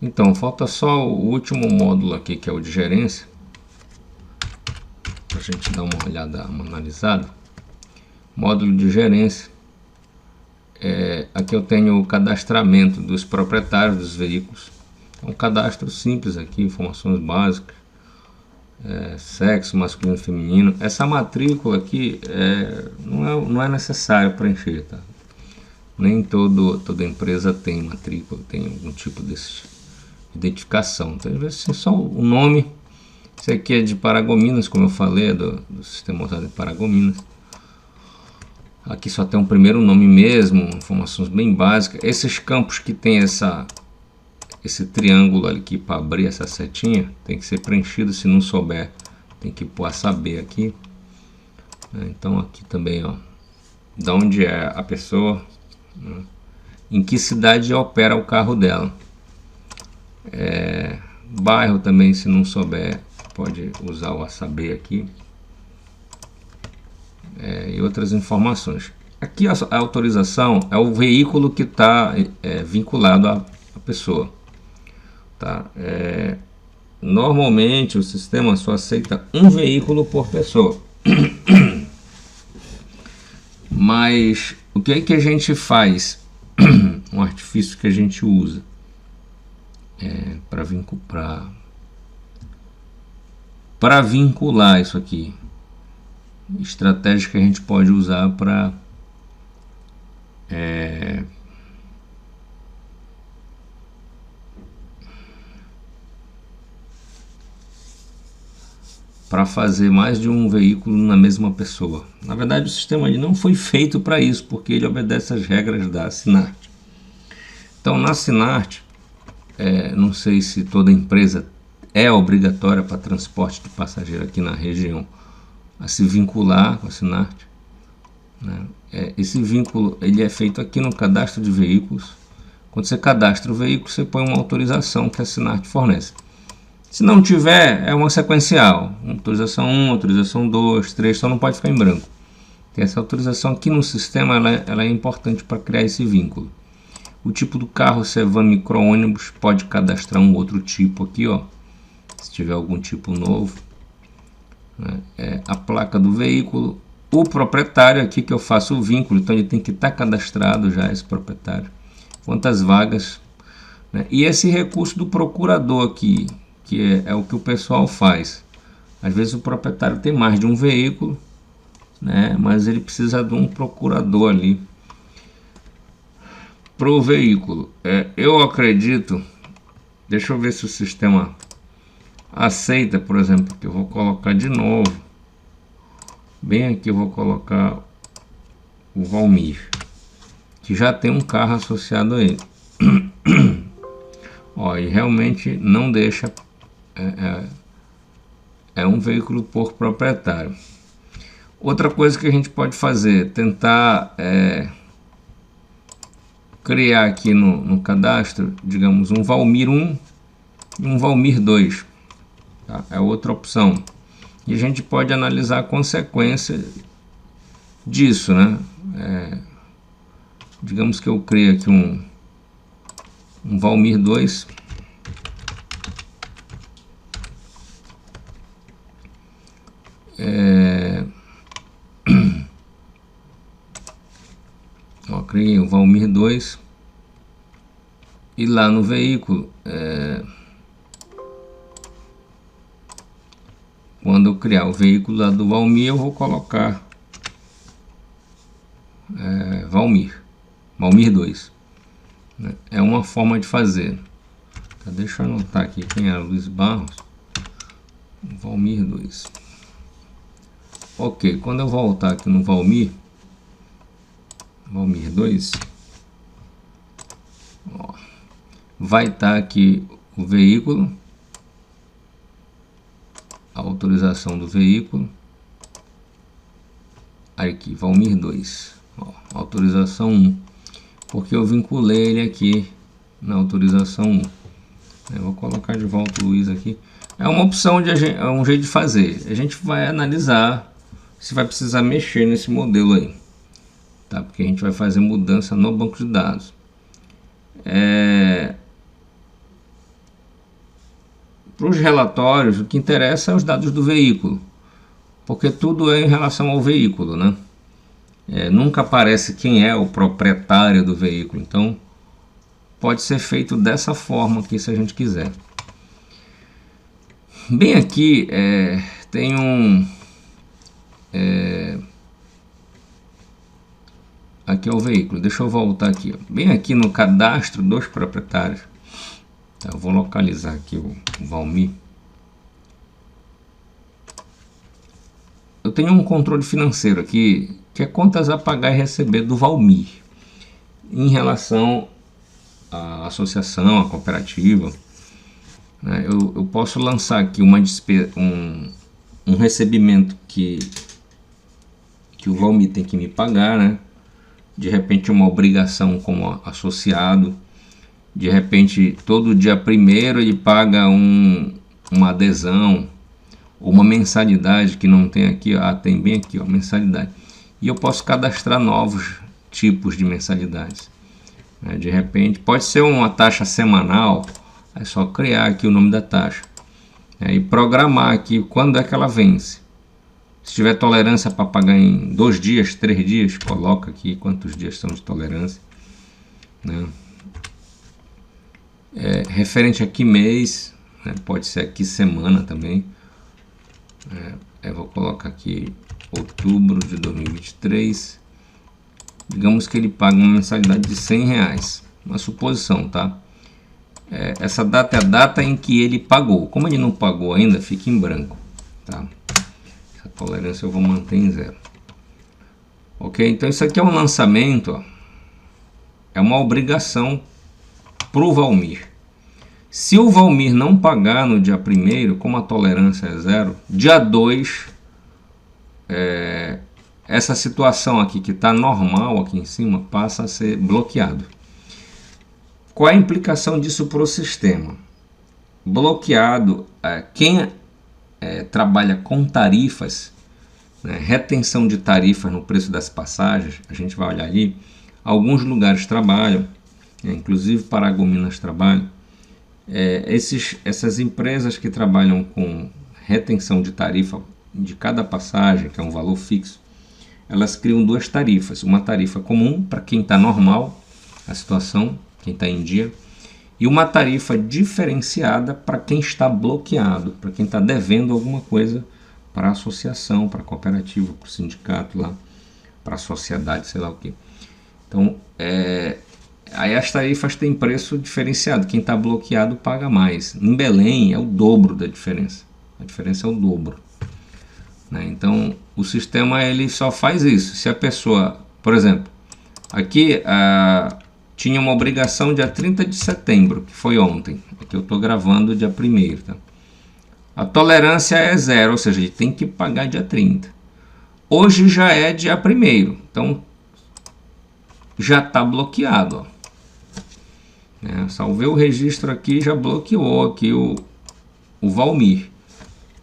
Então, falta só o último módulo aqui, que é o de gerência, para a gente dar uma olhada, uma analisada. Módulo de gerência. Aqui eu tenho o cadastramento dos proprietários dos veículos. É um cadastro simples aqui, informações básicas, sexo, masculino e feminino. Essa matrícula aqui não é necessário preencher, tá? Nem toda empresa tem matrícula, tem algum tipo de identificação. Então, às vezes, só o nome. Esse aqui é de Paragominas, como eu falei, é do sistema usado em Paragominas. Aqui só tem um primeiro nome mesmo, informações bem básicas. Esses campos que tem esse triângulo aqui para abrir essa setinha, tem que ser preenchido. Se não souber, tem que pôr a saber aqui. Então aqui também, ó, de onde é a pessoa, né? Em que cidade opera o carro dela. Bairro também, se não souber, pode usar o a saber aqui. E outras informações. Aqui a autorização é o veículo que está vinculado à pessoa, tá? Normalmente o sistema só aceita um veículo por pessoa. Mas o que é que a gente faz? Um artifício que a gente usa para vincular isso aqui. Estratégia que a gente pode usar para fazer mais de um veículo na mesma pessoa. Na verdade, o sistema não foi feito para isso, porque ele obedece às regras da Sinart. Então, na Sinart, não sei se toda empresa é obrigatória para transporte de passageiro aqui na região a se vincular com a Sinart, né? Esse vínculo ele é feito aqui no cadastro de veículos. Quando você cadastra o veículo, você põe uma autorização que a Sinart fornece. Se não tiver, é uma sequencial. Autorização 1, autorização 2, 3, só não pode ficar em branco. Tem essa autorização aqui no sistema, ela é importante para criar esse vínculo. O tipo do carro, se é van, micro-ônibus, pode cadastrar um outro tipo aqui, ó, se tiver algum tipo novo. A placa do veículo, o proprietário aqui que eu faço o vínculo, então ele tem que estar cadastrado já, esse proprietário, quantas vagas, né? E esse recurso do procurador aqui, que é o que o pessoal faz. Às vezes o proprietário tem mais de um veículo, né? Mas ele precisa de um procurador ali para o veículo. Eu acredito, deixa eu ver se o sistema aceita, por exemplo, que eu vou colocar de novo, bem aqui eu vou colocar o Valmir, que já tem um carro associado a ele. Ó, e realmente não deixa, é um veículo por proprietário. Outra coisa que a gente pode fazer, tentar criar aqui no cadastro, digamos, um Valmir 1 e um Valmir 2. Tá? É outra opção. E a gente pode analisar a consequência disso, né? Digamos que eu crio aqui um Valmir 2. Ó, criei o Valmir 2. E lá no veículo, quando eu criar o veículo lá do Valmir, eu vou colocar Valmir 2. Né? É uma forma de fazer. Tá, deixa eu anotar aqui quem era o Luiz Barros. Valmir 2. Ok, quando eu voltar aqui no Valmir 2, ó, vai estar aqui o veículo, a autorização do veículo, aqui Valmir 2, ó, autorização 1, porque eu vinculei ele aqui na autorização 1. Eu vou colocar de volta o Luiz aqui. É uma opção, é um jeito de fazer. A gente vai analisar se vai precisar mexer nesse modelo aí, tá? Porque a gente vai fazer mudança no banco de dados. Para os relatórios, o que interessa é os dados do veículo, porque tudo é em relação ao veículo, né? Nunca aparece quem é o proprietário do veículo, então pode ser feito dessa forma aqui se a gente quiser. Bem aqui tem aqui é o veículo, deixa eu voltar aqui, ó. Bem aqui no cadastro dos proprietários, tá, eu vou localizar aqui o Valmir. Eu tenho um controle financeiro aqui, que é contas a pagar e receber do Valmir, em relação à associação, à cooperativa, né? Eu posso lançar aqui uma um recebimento que o Valmir tem que me pagar, né? De repente uma obrigação como associado, de repente todo dia 1º ele paga uma adesão, ou uma mensalidade que não tem aqui, tem bem aqui, ó, mensalidade. E eu posso cadastrar novos tipos de mensalidades. De repente, pode ser uma taxa semanal, é só criar aqui o nome da taxa. E programar aqui quando é que ela vence. Se tiver tolerância para pagar em 2 dias, 3 dias, coloca aqui quantos dias são de tolerância, né? Referente aqui mês, né? Pode ser aqui semana também. Eu vou colocar aqui outubro de 2023. Digamos que ele paga uma mensalidade de R$100, uma suposição, tá? Essa data é a data em que ele pagou. Como ele não pagou ainda, fica em branco, tá? Essa tolerância eu vou manter em 0. Ok? Então isso aqui é um lançamento, ó. É uma obrigação para o Valmir. Se o Valmir não pagar no dia 1º, como a tolerância é 0, dia 2, essa situação aqui que está normal aqui em cima passa a ser bloqueado. Qual é a implicação disso para o sistema? Bloqueado, quem trabalha com tarifas, né, retenção de tarifas no preço das passagens, a gente vai olhar ali, alguns lugares trabalham, inclusive Paragominas trabalham. Essas empresas que trabalham com retenção de tarifa de cada passagem, que é um valor fixo, elas criam 2 tarifas. Uma tarifa comum para quem está normal, a situação, quem está em dia, e uma tarifa diferenciada para quem está bloqueado, para quem está devendo alguma coisa para a associação, para a cooperativa, para o sindicato lá, para a sociedade, sei lá o que. Então, aí as tarifas têm preço diferenciado. Quem está bloqueado paga mais. Em Belém é o dobro da diferença. A diferença é o dobro, né? Então o sistema ele só faz isso. Se a pessoa, por exemplo, aqui tinha uma obrigação dia 30 de setembro, que foi ontem. Aqui eu estou gravando dia 1º, tá? A tolerância é 0, ou seja, ele tem que pagar dia 30. Hoje já é dia 1º, então já está bloqueado, ó. Salvei o registro aqui, já bloqueou aqui o Valmir.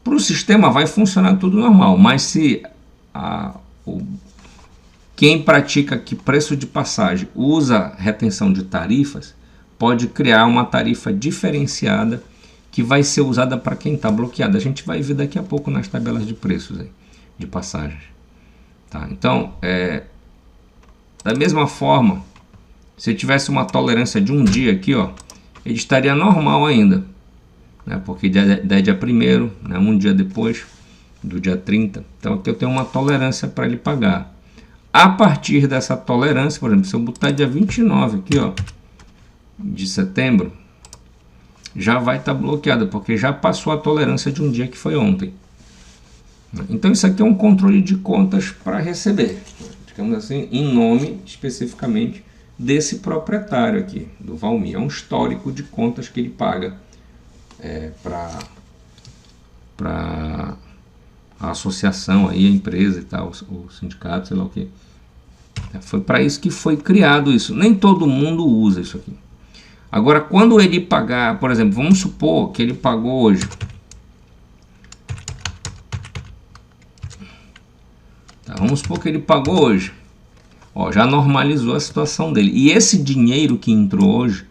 Para o sistema vai funcionar tudo normal, mas se quem pratica aqui preço de passagem usa retenção de tarifas, pode criar uma tarifa diferenciada que vai ser usada para quem está bloqueado. A gente vai ver daqui a pouco nas tabelas de preços aí, de passagens, tá? Então, da mesma forma, se tivesse uma tolerância de um dia aqui, ó, ele estaria normal ainda, né? Porque é dia 1º, né? Um dia depois do dia 30. Então aqui eu tenho uma tolerância para ele pagar. A partir dessa tolerância, por exemplo, se eu botar dia 29 aqui, ó, de setembro, já vai estar bloqueado, porque já passou a tolerância de um dia que foi ontem. Então isso aqui é um controle de contas para receber, digamos assim, em nome especificamente desse proprietário aqui, do Valmir. É um histórico de contas que ele paga para a associação, aí, a empresa e tal, o sindicato, sei lá o que. Foi para isso que foi criado isso. Nem todo mundo usa isso aqui. Agora, quando ele pagar, por exemplo, vamos supor que ele pagou hoje. Tá, vamos supor que ele pagou hoje. Ó, já normalizou a situação dele. E esse dinheiro que entrou hoje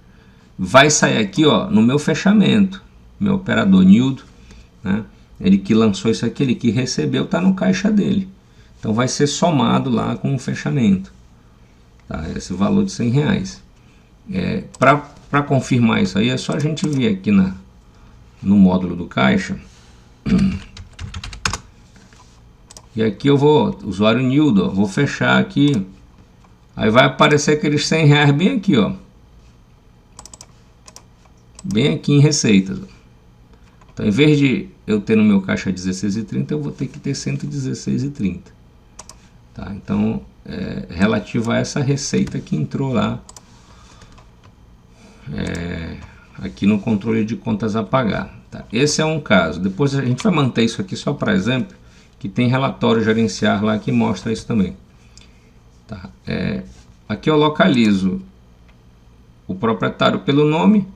vai sair aqui, ó, no meu fechamento. meu operador Nildo, né? Ele que lançou isso aqui, ele que recebeu, está no caixa dele. Então vai ser somado lá com o fechamento, tá? Esse valor de R$100. Para confirmar isso aí, é só a gente vir aqui no módulo do caixa. E aqui eu vou, usuário Nildo, ó, vou fechar aqui. Aí vai aparecer aqueles R$100 bem aqui, ó. Bem aqui em receitas. Então, em vez de eu ter no meu caixa 16,30, eu vou ter que ter 116,30. Tá? Então, relativo a essa receita que entrou lá, aqui no controle de contas a pagar. Tá? Esse é um caso. Depois a gente vai manter isso aqui só para exemplo, que tem relatório gerenciar lá que mostra isso também. Tá? Aqui eu localizo o proprietário pelo nome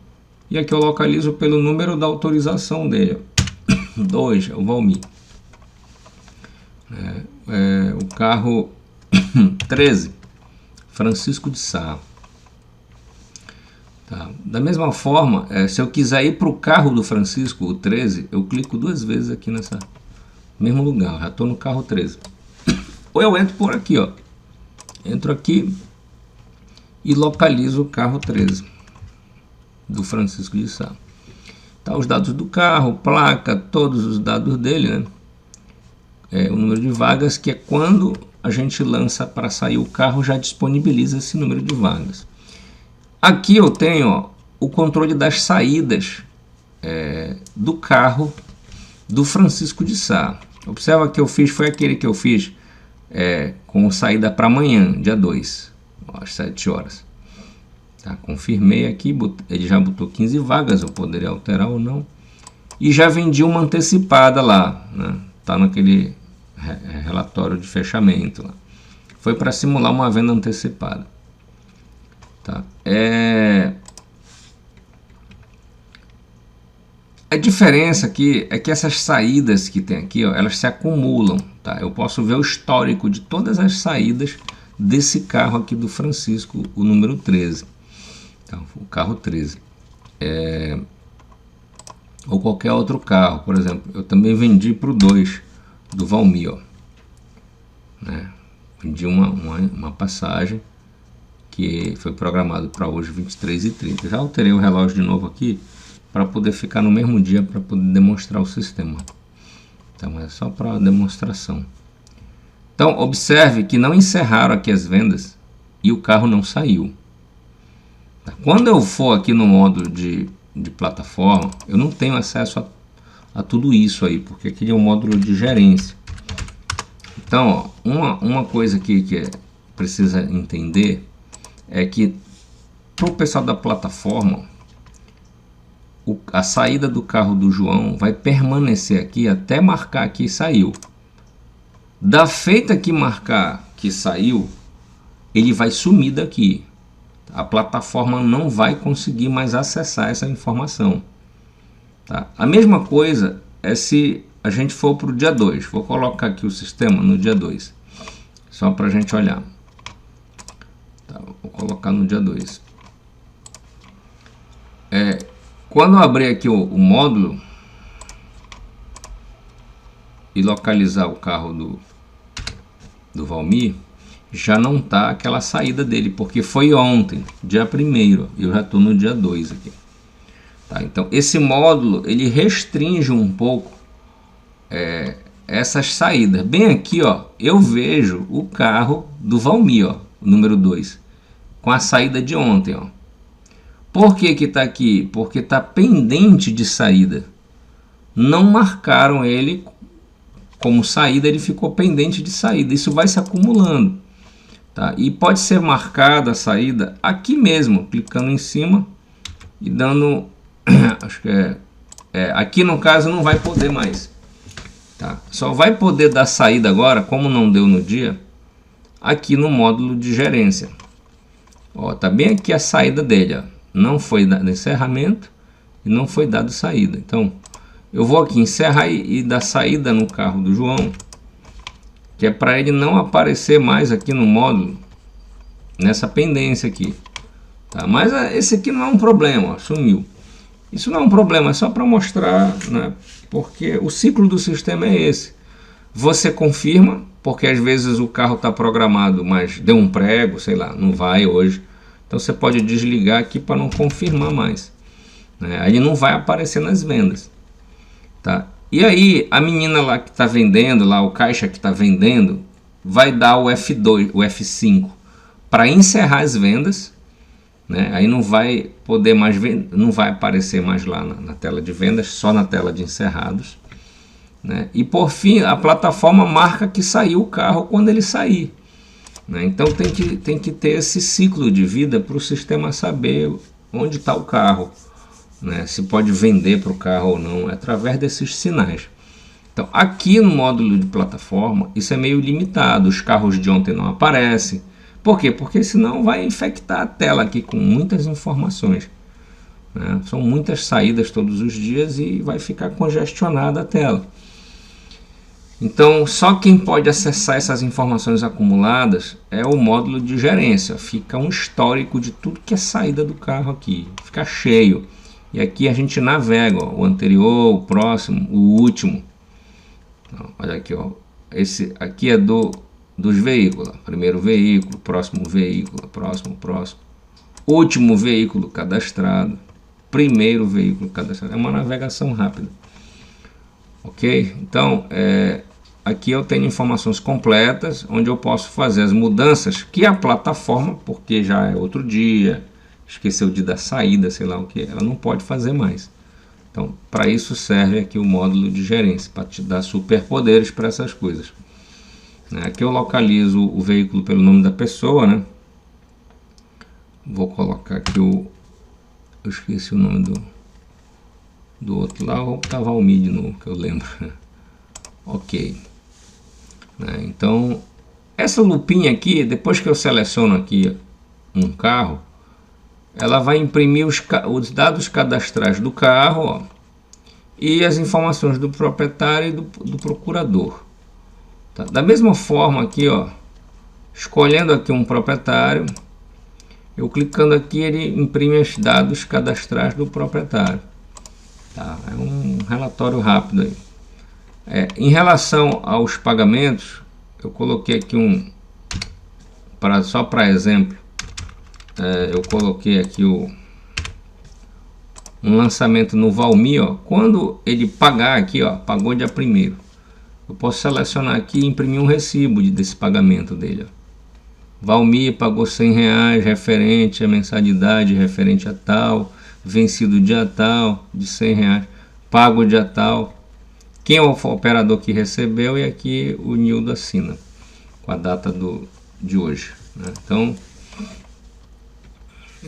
e aqui eu localizo pelo número da autorização dele. 2, é o Valmir. O carro 13, Francisco de Sá. Tá? Da mesma forma, se eu quiser ir para o carro do Francisco, o 13, eu clico 2 vezes aqui nessa mesmo lugar. Já estou no carro 13. Ou eu entro por aqui, ó. Entro aqui e localizo o carro 13 do Francisco de Sá. Tá, os dados do carro, placa, todos os dados dele, né? O número de vagas, que é quando a gente lança para sair o carro, já disponibiliza esse número de vagas. Aqui eu tenho, ó, o controle das saídas do carro do Francisco de Sá. Observa que eu fiz, foi aquele que eu fiz com saída para amanhã, dia 2, às 7 horas. Tá, confirmei aqui, ele já botou 15 vagas, eu poderia alterar ou não. E já vendi uma antecipada lá, né? Tá naquele relatório de fechamento lá. Foi para simular uma venda antecipada. Tá? A diferença aqui é que essas saídas que tem aqui, ó, elas se acumulam. Tá? Eu posso ver o histórico de todas as saídas desse carro aqui do Francisco, o número 13. Então, o carro 13. Ou qualquer outro carro, por exemplo. Eu também vendi para o 2 do Valmir. Ó, né? Vendi uma passagem que foi programado para hoje 23h30. Já alterei o relógio de novo aqui para poder ficar no mesmo dia, para poder demonstrar o sistema. Então é só para demonstração. Então observe que não encerraram aqui as vendas e o carro não saiu. Quando eu for aqui no módulo de plataforma, eu não tenho acesso a tudo isso aí, porque aqui é um módulo de gerência. Então, ó, uma coisa que precisa entender é que para o pessoal da plataforma, a saída do carro do João vai permanecer aqui até marcar que saiu. Da feita que marcar que saiu, ele vai sumir daqui. A plataforma não vai conseguir mais acessar essa informação. Tá? A mesma coisa é se a gente for para o dia 2. Vou colocar aqui o sistema no dia 2. Só para a gente olhar. Tá, vou colocar no dia 2. Quando eu abrir aqui o módulo e localizar o carro do Valmir, já não está aquela saída dele, porque foi ontem, dia 1º, e eu já estou no dia 2 aqui. Tá, então esse módulo ele restringe um pouco essas saídas. Bem aqui, ó, eu vejo o carro do Valmir, ó, o número 2, com a saída de ontem. Ó. Por que que está aqui? Porque está pendente de saída. Não marcaram ele como saída, ele ficou pendente de saída. Isso vai se acumulando. Tá? E pode ser marcada a saída aqui mesmo, clicando em cima e dando, acho que aqui no caso não vai poder mais, tá? Só vai poder dar saída agora, como não deu no dia, aqui no módulo de gerência. Ó, tá bem aqui a saída dele, ó. Não foi dado encerramento e não foi dado saída. Então eu vou aqui encerrar e dar saída no carro do João, que é para ele não aparecer mais aqui no módulo, nessa pendência aqui. Tá? Mas esse aqui não é um problema, ó, sumiu. Isso não é um problema, é só para mostrar, né? Porque o ciclo do sistema é esse. Você confirma, porque às vezes o carro está programado, mas deu um prego, sei lá, não vai hoje. Então você pode desligar aqui para não confirmar mais, né? Aí não vai aparecer nas vendas, tá? E aí a menina lá que está vendendo, lá o caixa que está vendendo, vai dar o F2, o F5 para encerrar as vendas, né? Aí não vai poder mais não vai aparecer mais lá na tela de vendas, só na tela de encerrados, né? E por fim a plataforma marca que saiu o carro quando ele sair, né? Então tem que ter esse ciclo de vida para o sistema saber onde está o carro, né? Se pode vender para o carro ou não, é através desses sinais. Então aqui no módulo de plataforma isso é meio limitado, os carros de ontem não aparecem. Por quê? Porque senão vai infectar a tela aqui com muitas informações, né? São muitas saídas todos os dias e vai ficar congestionada a tela. Então, só quem pode acessar essas informações acumuladas é o módulo de gerência. Fica um histórico de tudo que é saída do carro aqui. Fica cheio. E aqui a gente navega, ó, o anterior, o próximo, o último. Então, olha aqui, ó. Esse aqui é dos veículos. Primeiro veículo, próximo, próximo. Último veículo cadastrado. Primeiro veículo cadastrado. É uma navegação rápida. Ok? Então, aqui eu tenho informações completas, onde eu posso fazer as mudanças que a plataforma, porque já é outro dia, esqueceu de dar saída, sei lá o que, ela não pode fazer mais. Então, para isso serve aqui o módulo de gerência, para te dar superpoderes para essas coisas. Aqui eu localizo o veículo pelo nome da pessoa, né? Vou colocar aqui eu esqueci o nome do outro lá, vou botar Valmir de novo, que eu lembro. Ok. Então, essa lupinha aqui, depois que eu seleciono aqui um carro, ela vai imprimir os dados cadastrais do carro, ó, e as informações do proprietário e do procurador. Tá? Da mesma forma aqui, ó, escolhendo aqui um proprietário, eu clicando aqui, ele imprime os dados cadastrais do proprietário. Tá? É um relatório rápido aí. Em relação aos pagamentos, eu coloquei aqui só para exemplo, eu coloquei aqui um lançamento no Valmir, ó. Quando ele pagar aqui, ó, pagou dia 1º, eu posso selecionar aqui e imprimir um recibo desse pagamento dele, ó. Valmir pagou R$100 referente a mensalidade, referente a tal, vencido dia tal, de R$100, pago dia tal, quem é o operador que recebeu, e aqui o Nildo assina com a data de hoje, né? Então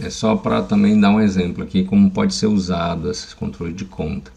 é só para também dar um exemplo aqui como pode ser usado esse controle de conta.